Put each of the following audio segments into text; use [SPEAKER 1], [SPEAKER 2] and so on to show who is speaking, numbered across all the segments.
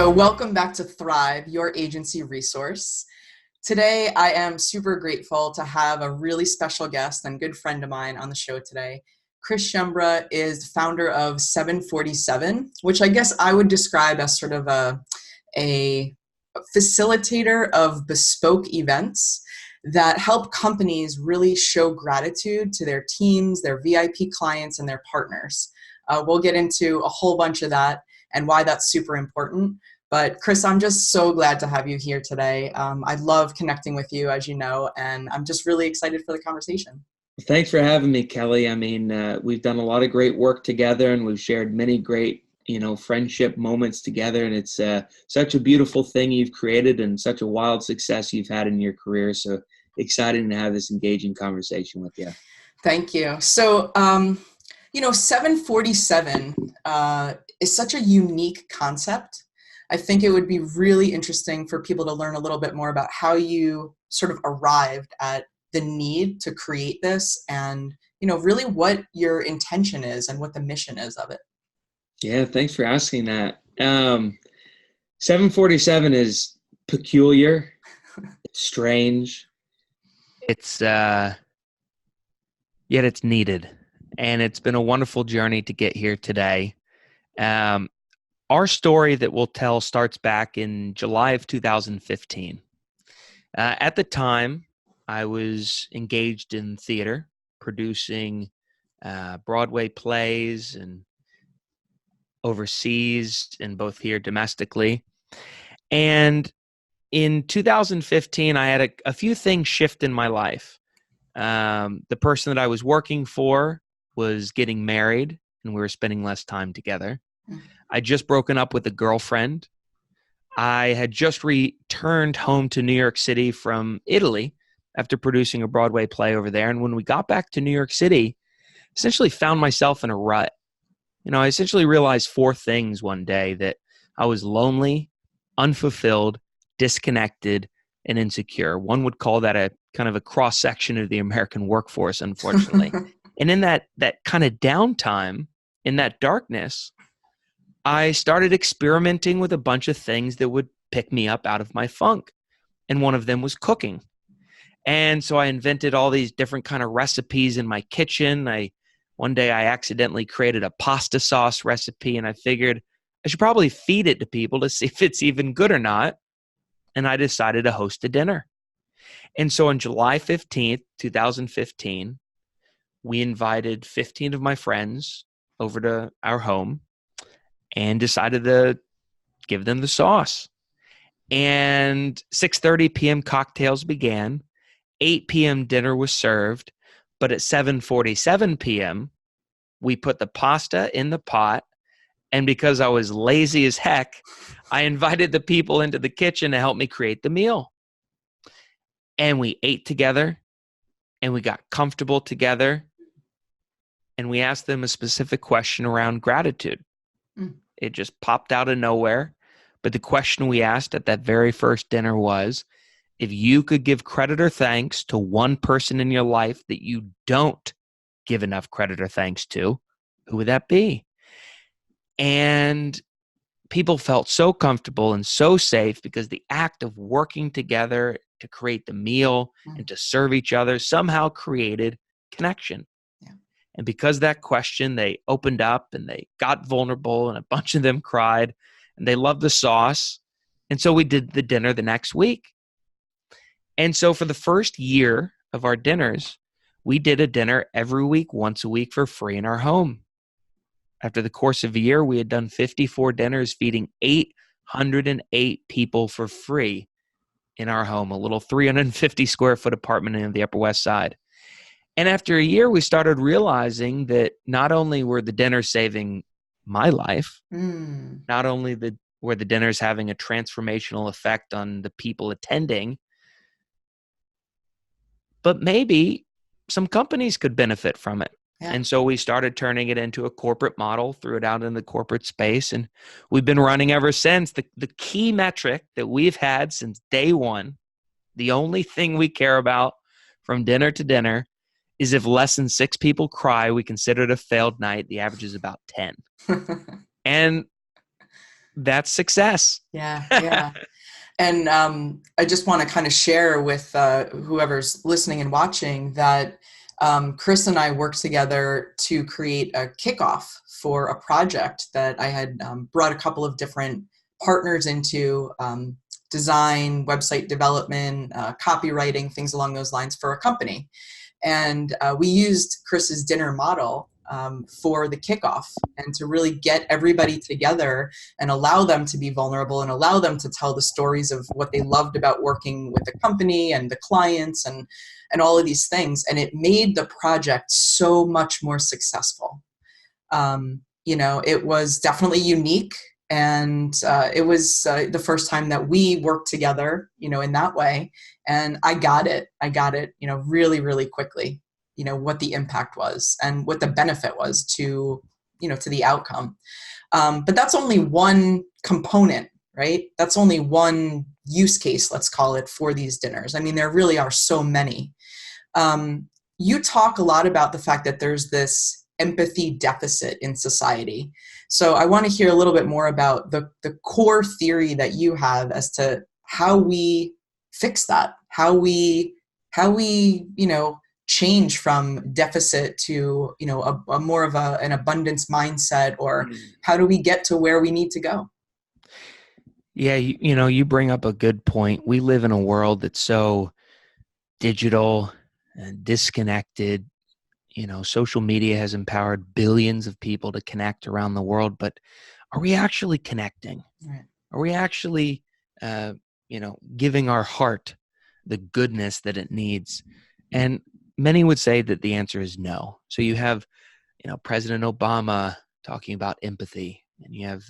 [SPEAKER 1] So welcome back to Thrive, your agency resource. Today, I am super grateful to have a really special guest and good friend of mine on the show today. Chris Schembra is founder of 747, which I guess I would describe as sort of a facilitator of bespoke events that help companies really show gratitude to their teams, their VIP clients, and their partners. We'll get into a whole bunch of that and why that's super important. But Chris, I'm just so glad to have you here today. I love connecting with you, as you know, and I'm just really excited for the conversation.
[SPEAKER 2] Thanks for having me, Kelly. I mean, we've done a lot of great work together, and we've shared many great, friendship moments together. And it's such a beautiful thing you've created, and such a wild success you've had in your career. So exciting to have this engaging conversation with you.
[SPEAKER 1] Thank you. So, 747 is such a unique concept. I think it would be really interesting for people to learn a little bit more about how you sort of arrived at the need to create this and, really what your intention is and what the mission is of it.
[SPEAKER 2] Yeah, thanks for asking that. 747 is peculiar, it's strange.
[SPEAKER 3] It's Yet it's needed, and it's been a wonderful journey to get here today. Our story that we'll tell starts back in July of 2015. At the time, I was engaged in theater, producing Broadway plays and overseas and both here domestically. And in 2015, I had a few things shift in my life. The person that I was working for was getting married, and we were spending less time together. I'd just broken up with a girlfriend. I had just returned home to New York City from Italy after producing a Broadway play over there. And when we got back to New York City, essentially found myself in a rut. I essentially realized four things one day: that I was lonely, unfulfilled, disconnected, and insecure. One would call that a kind of a cross-section of the American workforce, unfortunately. And in that kind of downtime, in that darkness, I started experimenting with a bunch of things that would pick me up out of my funk. And one of them was cooking. And so I invented all these different kind of recipes in my kitchen. One day I accidentally created a pasta sauce recipe, and I figured I should probably feed it to people to see if it's even good or not. And I decided to host a dinner. And so on July 15th, 2015, we invited 15 of my friends over to our home and decided to give them the sauce. And 6:30 p.m. cocktails began. 8 p.m. dinner was served. But at 7:47 p.m., we put the pasta in the pot. And because I was lazy as heck, I invited the people into the kitchen to help me create the meal. And we ate together, and we got comfortable together, and we asked them a specific question around gratitude. It just popped out of nowhere. But the question we asked at that very first dinner was, if you could give credit or thanks to one person in your life that you don't give enough credit or thanks to, who would that be? And people felt so comfortable and so safe because the act of working together to create the meal and to serve each other somehow created connection. Yeah. And because of that question, they opened up and they got vulnerable, and a bunch of them cried, and they loved the sauce. And so we did the dinner the next week. And so for the first year of our dinners, we did a dinner every week, once a week, for free in our home. After the course of a year, we had done 54 dinners, feeding 808 people for free in our home, a little 350 square foot apartment in the Upper West Side. And after a year, we started realizing that not only were the dinners saving my life, not only were the dinners having a transformational effect on the people attending, but maybe some companies could benefit from it. Yeah. And so we started turning it into a corporate model, threw it out in the corporate space, and we've been running ever since. The key metric that we've had since day one, the only thing we care about from dinner to dinner, is if less than 6 people cry, we consider it a failed night. The average is about 10. And that's success.
[SPEAKER 1] Yeah. Yeah. And I just want to kind of share with whoever's listening and watching that Chris and I worked together to create a kickoff for a project that I had brought a couple of different partners into, design, website development, copywriting, things along those lines for a company. And we used Chris's dinner model for the kickoff and to really get everybody together and allow them to be vulnerable and allow them to tell the stories of what they loved about working with the company and the clients and all of these things. And it made the project so much more successful. It was definitely unique. And it was the first time that we worked together, in that way. And I got it, really, really quickly, what the impact was and what the benefit was to the outcome. But that's only one component, right? That's only one use case, let's call it, for these dinners. I mean, there really are so many. You talk a lot about the fact that there's this empathy deficit in society. So I want to hear a little bit more about the core theory that you have as to how we fix that, how we change from deficit to a more of an abundance mindset, or how do we get to where we need to go?
[SPEAKER 3] Yeah, you bring up a good point. We live in a world that's so digital and disconnected. Social media has empowered billions of people to connect around the world, but are we actually connecting?
[SPEAKER 1] Right.
[SPEAKER 3] Are we actually, giving our heart the goodness that it needs? And many would say that the answer is no. So you have, President Obama talking about empathy, and you have,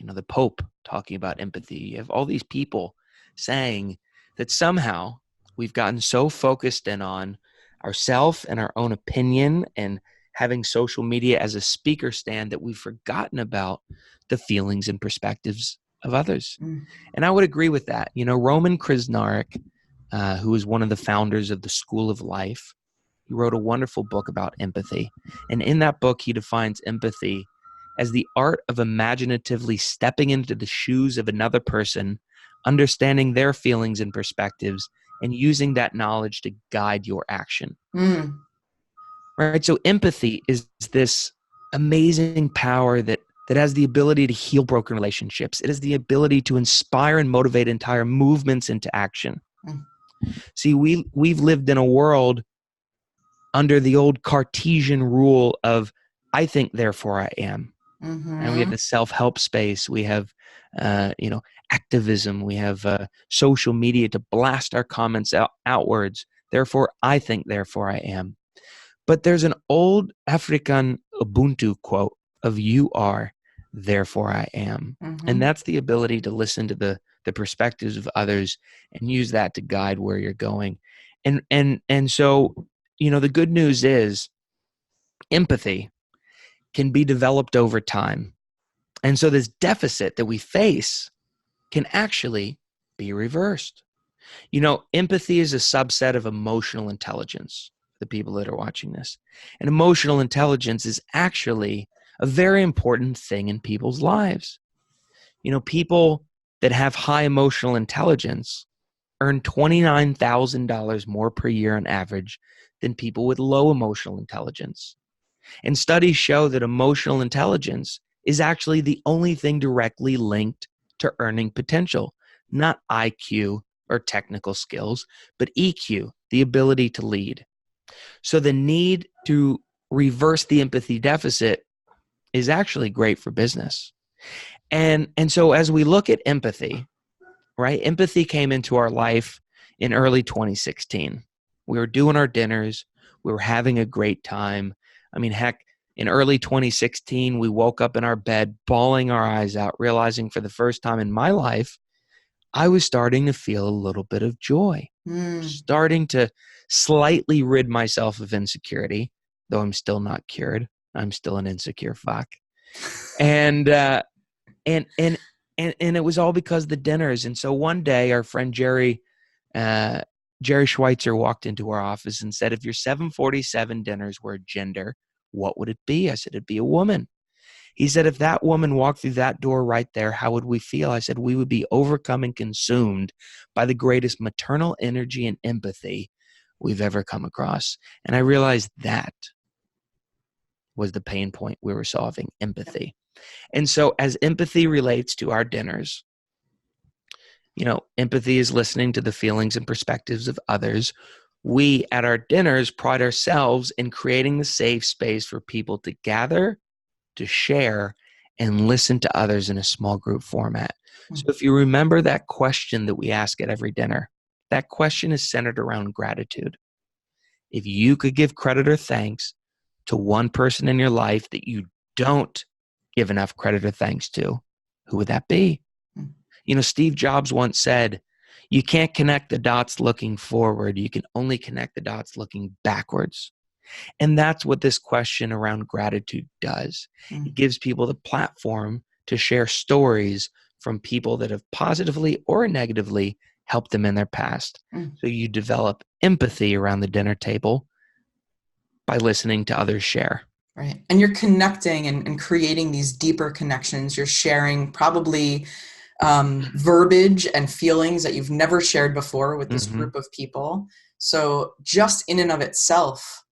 [SPEAKER 3] the Pope talking about empathy. You have all these people saying that somehow we've gotten so focused in on ourself and our own opinion and having social media as a speaker stand that we've forgotten about the feelings and perspectives of others. And I would agree with that. Roman Krznaric, who is one of the founders of the School of Life, he wrote a wonderful book about empathy. And in that book, he defines empathy as the art of imaginatively stepping into the shoes of another person, understanding their feelings and perspectives, and using that knowledge to guide your action. Right? So empathy is this amazing power that has the ability to heal broken relationships. It has the ability to inspire and motivate entire movements into action. See, we've lived in a world under the old Cartesian rule of I think, therefore I am. And we have the self-help space. We have, activism. We have social media to blast our comments outwards. Therefore, I think, therefore I am. But there's an old African Ubuntu quote of you are, therefore I am. And that's the ability to listen to the perspectives of others and use that to guide where you're going. And so, the good news is empathy can be developed over time. And so this deficit that we face can actually be reversed. Empathy is a subset of emotional intelligence, the people that are watching this. And emotional intelligence is actually a very important thing in people's lives. People that have high emotional intelligence earn $29,000 more per year on average than people with low emotional intelligence. And studies show that emotional intelligence is actually the only thing directly linked to earning potential, not IQ or technical skills, but EQ, the ability to lead. So the need to reverse the empathy deficit is actually great for business. And so as we look at empathy, right? Empathy came into our life in early 2016. We were doing our dinners. We were having a great time. I mean, heck, in early 2016, we woke up in our bed, bawling our eyes out, realizing for the first time in my life, I was starting to feel a little bit of joy, starting to slightly rid myself of insecurity, though I'm still not cured. I'm still an insecure fuck. And it was all because of the dinners. And so one day, our friend Jerry Schweitzer walked into our office and said, if your 747 dinners were a gender, what would it be? I said, it'd be a woman. He said, if that woman walked through that door right there, how would we feel? I said, we would be overcome and consumed by the greatest maternal energy and empathy we've ever come across. And I realized that was the pain point we were solving, empathy. And so as empathy relates to our dinners, empathy is listening to the feelings and perspectives of others. We at our dinners pride ourselves in creating the safe space for people to gather, to share, and listen to others in a small group format. So if you remember that question that we ask at every dinner, that question is centered around gratitude. If you could give credit or thanks to one person in your life that you don't give enough credit or thanks to, who would that be? Steve Jobs once said, you can't connect the dots looking forward. You can only connect the dots looking backwards. And that's what this question around gratitude does. It gives people the platform to share stories from people that have positively or negatively helped them in their past. So you develop empathy around the dinner table by listening to others share.
[SPEAKER 1] Right. And you're connecting and creating these deeper connections. You're sharing probably verbiage and feelings that you've never shared before with this group of people. So just in and of itself,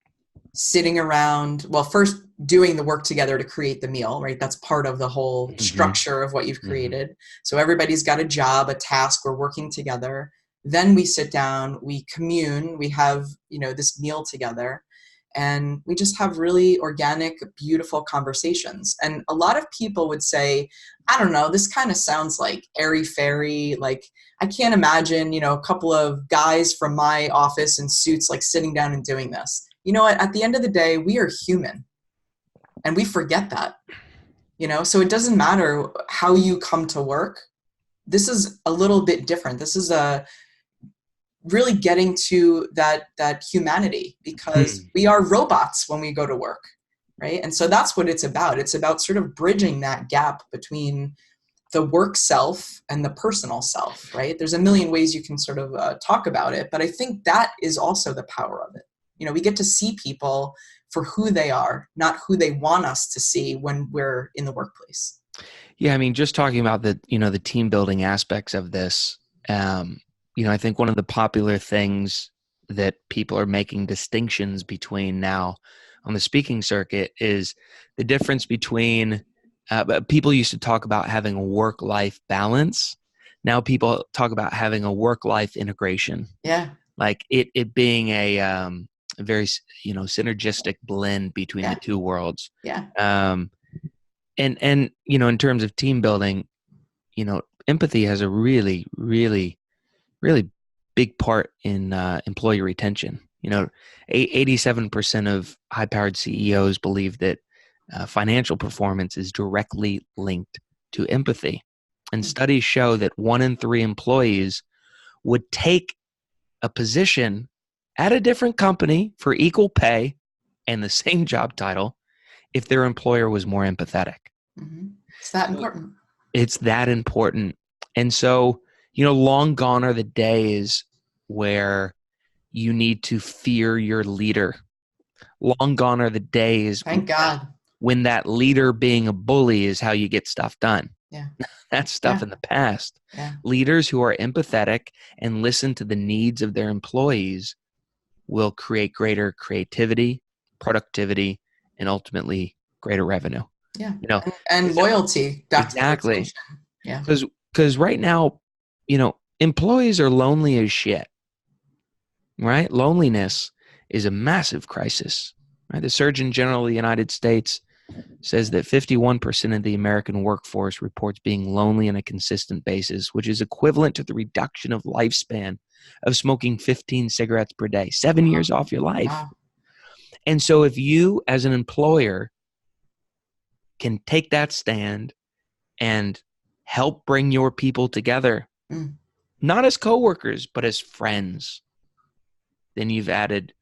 [SPEAKER 1] sitting around, well, first doing the work together to create the meal, right? That's part of the whole structure of what you've created. So everybody's got a job, a task, we're working together. Then we sit down, we commune, we have, this meal together, and we just have really organic, beautiful conversations. And a lot of people would say, I don't know, this kind of sounds like airy-fairy, like I can't imagine, a couple of guys from my office in suits like sitting down and doing this. You know what? At the end of the day, we are human, and we forget that, so it doesn't matter how you come to work. This is a little bit different. This is really getting to that humanity, because we are robots when we go to work, right? And so that's what it's about. It's about sort of bridging that gap between the work self and the personal self, right? There's a million ways you can sort of talk about it, but I think that is also the power of it. We get to see people for who they are, not who they want us to see when we're in the workplace.
[SPEAKER 3] Yeah, I mean, just talking about the team building aspects of this, I think one of the popular things that people are making distinctions between now on the speaking circuit is the difference between people used to talk about having a work-life balance. Now people talk about having a work-life integration.
[SPEAKER 1] Yeah.
[SPEAKER 3] Like it being a very synergistic blend between the two worlds.
[SPEAKER 1] Yeah.
[SPEAKER 3] And in terms of team building, empathy has a really, really, really big part in employee retention. 87% of high-powered CEOs believe that financial performance is directly linked to empathy. And studies show that 1 in 3 employees would take a position at a different company for equal pay and the same job title if their employer was more empathetic.
[SPEAKER 1] It's that important.
[SPEAKER 3] It's that important. And so, long gone are the days where you need to fear your leader. Long gone are the days
[SPEAKER 1] Thank God.
[SPEAKER 3] when that leader being a bully is how you get stuff done.
[SPEAKER 1] Yeah.
[SPEAKER 3] That's stuff in the past.
[SPEAKER 1] Yeah.
[SPEAKER 3] Leaders who are empathetic and listen to the needs of their employees will create greater creativity, productivity, and ultimately greater revenue.
[SPEAKER 1] Yeah. And loyalty.
[SPEAKER 3] Exactly.
[SPEAKER 1] Yeah.
[SPEAKER 3] Because right now, employees are lonely as shit, right? Loneliness is a massive crisis, right? The Surgeon General of the United States says that 51% of the American workforce reports being lonely on a consistent basis, which is equivalent to the reduction of lifespan of smoking 15 cigarettes per day, 7 years off your life.
[SPEAKER 1] Wow.
[SPEAKER 3] And so if you as an employer can take that stand and help bring your people together, not as coworkers, but as friends, then you've added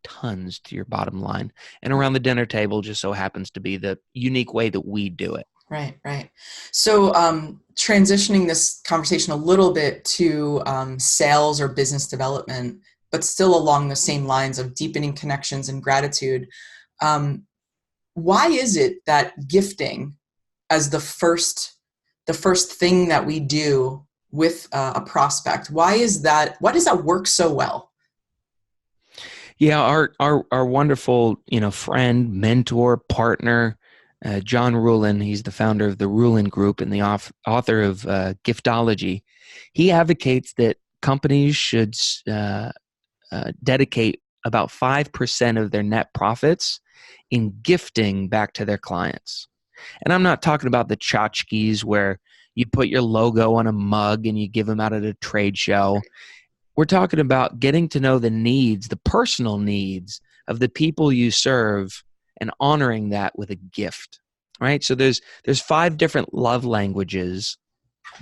[SPEAKER 3] tons to your bottom line. And around the dinner table just so happens to be the unique way that we do it.
[SPEAKER 1] Right. So transitioning this conversation a little bit to sales or business development, but still along the same lines of deepening connections and gratitude. Why is it that gifting as the first thing that we do with a prospect? Why does that work so well?
[SPEAKER 3] Yeah, our wonderful, friend, mentor, partner, John Rulin. He's the founder of the Rulin Group and the author of Giftology. He advocates that companies should dedicate about 5% of their net profits in gifting back to their clients. And I'm not talking about the tchotchkes where you put your logo on a mug and you give them out at a trade show. We're talking about getting to know the needs, the personal needs of the people you serve and honoring that with a gift, right? So there's 5 different love languages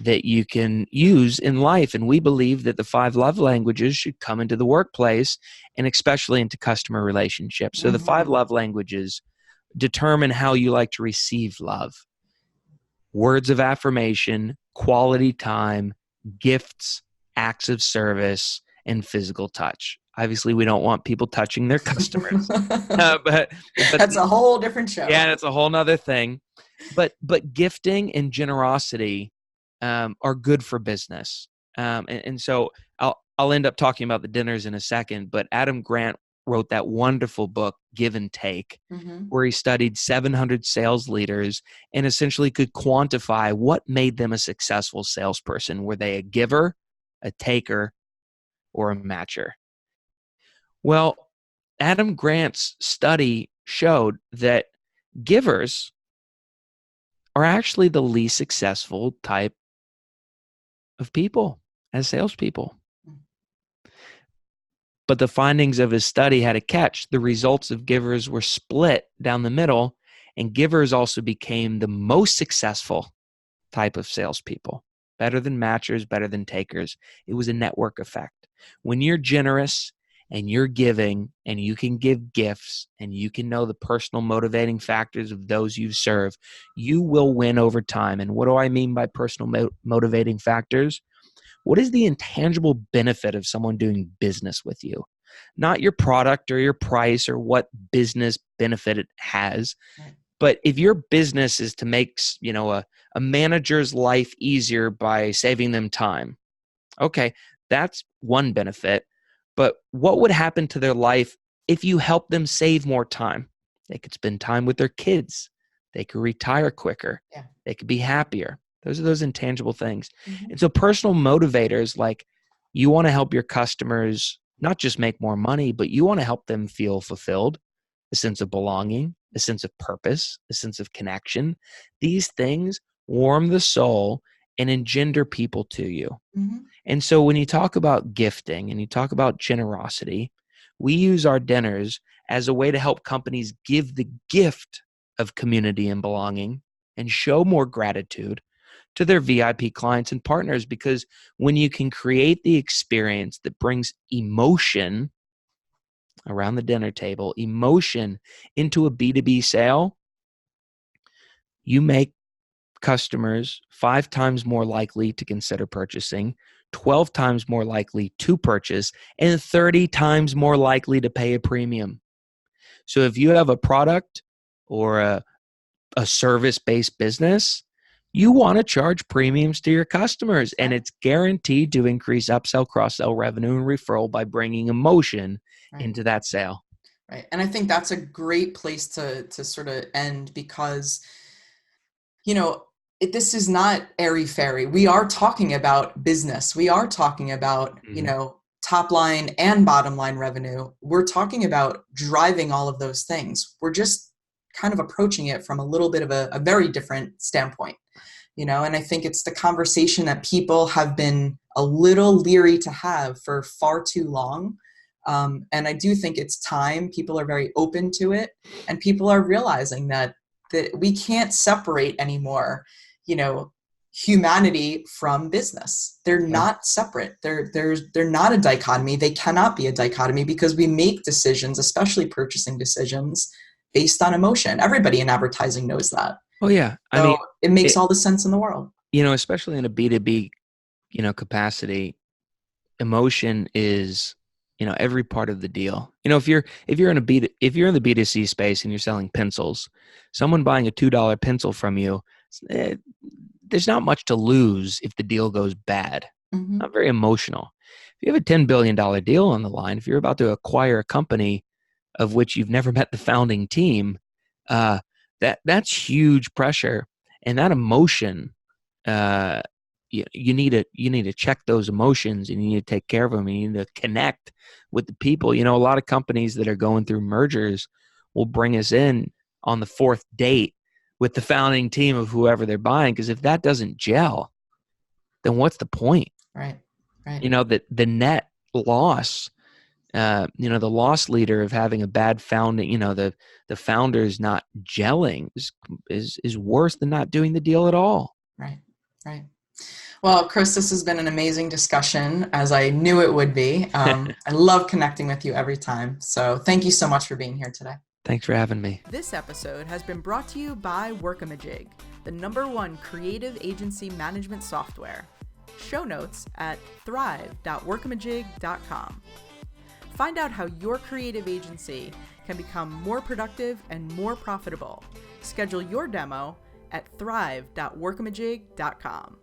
[SPEAKER 3] that you can use in life. And we believe that the 5 love languages should come into the workplace and especially into customer relationships. So the 5 love languages determine how you like to receive love. Words of affirmation, quality time, gifts, acts of service, and physical touch. Obviously, we don't want people touching their customers, but
[SPEAKER 1] that's a whole different show.
[SPEAKER 3] Yeah, that's a whole nother thing. But gifting and generosity are good for business, and so I'll end up talking about the dinners in a second. But Adam Grant wrote that wonderful book, Give and Take, where he studied 700 sales leaders and essentially could quantify what made them a successful salesperson. Were they a giver, a taker, or a matcher? Well, Adam Grant's study showed that givers are actually the least successful type of people as salespeople. But the findings of his study had a catch. The results of givers were split down the middle, and givers also became the most successful type of salespeople. Better than matchers, better than takers. It was a network effect. When you're generous and you're giving and you can give gifts and you can know the personal motivating factors of those you serve, you will win over time. And what do I mean by personal motivating factors? What is the intangible benefit of someone doing business with you? Not your product or your price or what business benefit it has.
[SPEAKER 1] Right.
[SPEAKER 3] But if your business is to make, a manager's life easier by saving them time, okay, that's one benefit. But what would happen to their life if you help them save more time? They could spend time with their kids. They could retire quicker.
[SPEAKER 1] Yeah.
[SPEAKER 3] They could be happier. Those are those intangible things. And so personal motivators, like you want to help your customers not just make more money, but you want to help them feel fulfilled, a sense of belonging, a sense of purpose, a sense of connection. These things warm the soul and engender people to you. And so when you talk about gifting and you talk about generosity, we use our dinners as a way to help companies give the gift of community and belonging and show more gratitude to their VIP clients and partners. Because when you can create the experience that brings emotion around the dinner table, emotion into a B2B sale, you make customers 5 times more likely to consider purchasing, 12 times more likely to purchase, and 30 times more likely to pay a premium. So if you have a product or a service-based business, you want to charge premiums to your customers, and it's guaranteed to increase upsell, cross-sell revenue, and referral by bringing emotion into that sale.
[SPEAKER 1] Right. And I think that's a great place to sort of end, because, this is not airy-fairy. We are talking about business. We are talking about, top line and bottom line revenue. We're talking about driving all of those things. We're just kind of approaching it from a little bit of a very different standpoint, and I think it's the conversation that people have been a little leery to have for far too long. And I do think it's time. People are very open to it, and people are realizing that we can't separate anymore, humanity from business. They're not separate. They're not a dichotomy. They cannot be a dichotomy, because we make decisions, especially purchasing decisions, based on emotion. Everybody in advertising knows that.
[SPEAKER 3] Oh yeah.
[SPEAKER 1] I mean, it makes all the sense in the world.
[SPEAKER 3] Especially in a B2B, capacity, emotion is, every part of the deal. If you're in the B2C space and you're selling pencils, someone buying a $2 pencil from you, eh, there's not much to lose if the deal goes bad.
[SPEAKER 1] Mm-hmm.
[SPEAKER 3] Not very emotional. If you have a $10 billion deal on the line, if you're about to acquire a company of which you've never met the founding team, that's huge pressure, and that emotion, you need to check those emotions, and you need to take care of them. And you need to connect with the people. A lot of companies that are going through mergers will bring us in on the fourth date with the founding team of whoever they're buying, because if that doesn't gel, then what's the point?
[SPEAKER 1] Right.
[SPEAKER 3] That the net loss, the loss leader of having a bad founding, the founders not gelling is worse than not doing the deal at all.
[SPEAKER 1] Right. Well, Chris, this has been an amazing discussion, as I knew it would be. I love connecting with you every time. So thank you so much for being here today.
[SPEAKER 3] Thanks for having me.
[SPEAKER 1] This episode has been brought to you by Workamajig, the #1 creative agency management software. Show notes at thrive.workamajig.com. Find out how your creative agency can become more productive and more profitable. Schedule your demo at thrive.workamajig.com.